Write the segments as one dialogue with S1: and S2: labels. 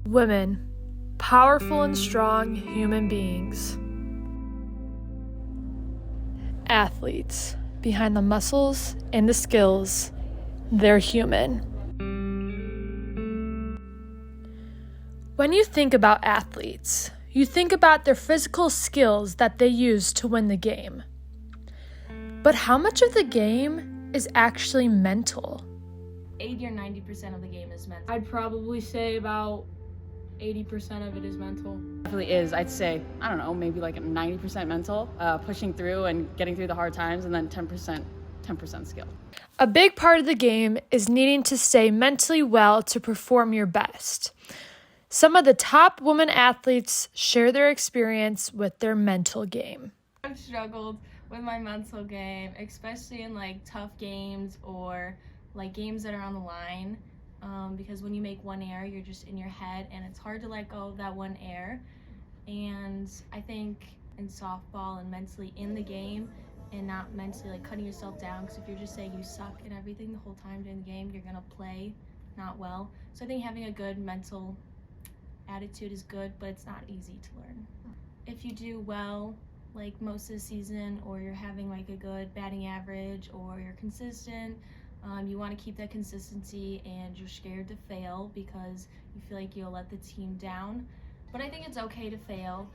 S1: Women, powerful and strong human beings. Athletes, behind the muscles and the skills, they're human. When you think about athletes, you think about their physical skills that they use to win the game. But how much of the game is actually mental?
S2: 80 or 90% of the game is mental.
S3: I'd probably say about 80% of it is mental.
S4: Definitely is. I'd say, I don't know, maybe like 90% mental, pushing through and getting through the hard times, and then 10% skill.
S1: A big part of the game is needing to stay mentally well to perform your best. Some of the top women athletes share their experience with their mental game.
S2: I've struggled with my mental game, especially in like tough games or like games that are on the line. Because when you make one error, you're just in your head, and it's hard to let go of that one error. And I think in softball and mentally in the game and not mentally like cutting yourself down, because if you're just saying you suck and everything the whole time during the game, you're gonna play not well. So I think having a good mental attitude is good, but it's not easy to learn. If you do well like most of the season, or you're having like a good batting average, or you're consistent, you want to keep that consistency, and you're scared to fail because you feel like you'll let the team down. But I think it's okay to fail,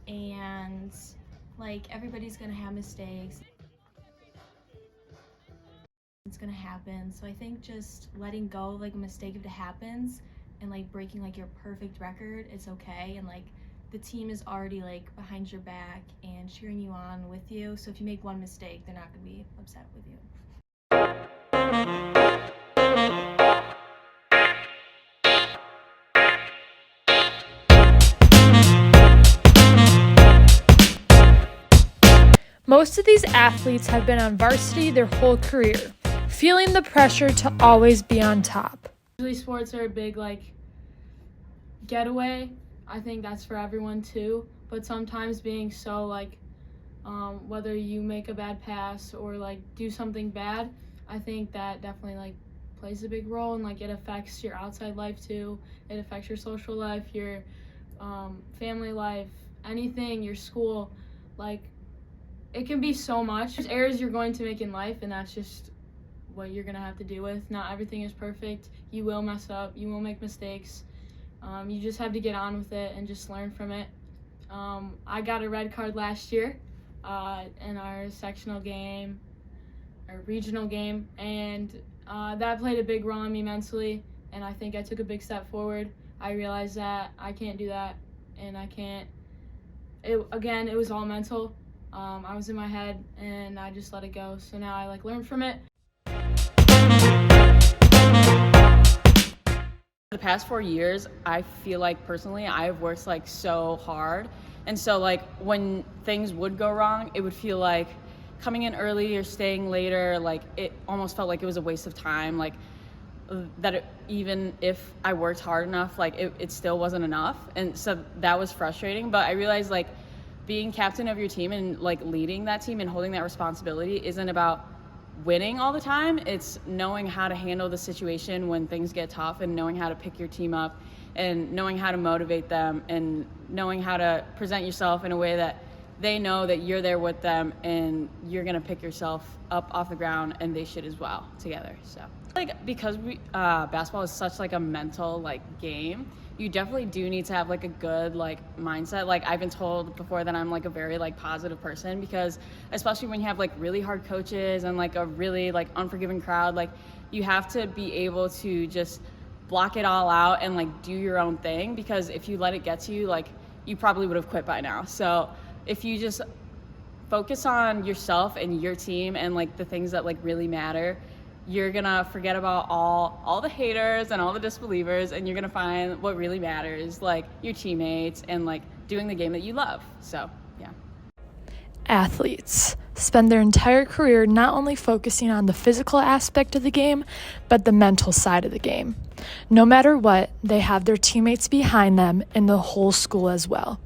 S2: and like everybody's gonna have mistakes. It's gonna happen. So I think just letting go of like a mistake if it happens, and like breaking like your perfect record, it's okay. And like the team is already like behind your back and cheering you on with you. So if you make one mistake, they're not gonna be upset with you.
S1: Most of these athletes have been on varsity their whole career, feeling the pressure to always be on top.
S3: Usually sports are a big like getaway. I think that's for everyone too, but sometimes being so like whether you make a bad pass or like do something bad, I think that definitely like plays a big role, and like it affects your outside life too. It affects your social life, your family life, anything, your school. Like it can be so much. There's errors you're going to make in life, and that's just what you're gonna have to deal with. Not everything is perfect. You will mess up, you will make mistakes. You just have to get on with it and just learn from it. I got a red card last year in our sectional game, or regional game, and that played a big role on me mentally, and I think I took a big step forward. I realized that I can't do that, and I can't. It was all mental. I was in my head, and I just let it go. So now I like learn from it.
S4: The past 4 years, I feel like personally I've worked like so hard, and so like when things would go wrong, it would feel like coming in early or staying later, like it almost felt like it was a waste of time, like even if I worked hard enough, like it still wasn't enough. And so that was frustrating, but I realized like being captain of your team and like leading that team and holding that responsibility isn't about winning all the time. It's knowing how to handle the situation when things get tough, and knowing how to pick your team up, and knowing how to motivate them, and knowing how to present yourself in a way that they know that you're there with them, and you're gonna pick yourself up off the ground, and they should as well together. So like because basketball is such like a mental like game, you definitely do need to have like a good like mindset. Like I've been told before that I'm like a very like positive person, because especially when you have like really hard coaches and like a really like unforgiving crowd, like you have to be able to just block it all out and like do your own thing, because if you let it get to you, like you probably would have quit by now. So if you just focus on yourself and your team and like the things that like really matter, you're gonna forget about all the haters and all the disbelievers, and you're gonna find what really matters, like your teammates and like doing the game that you love. So yeah.
S1: Athletes spend their entire career not only focusing on the physical aspect of the game, but the mental side of the game. No matter what, they have their teammates behind them and the whole school as well.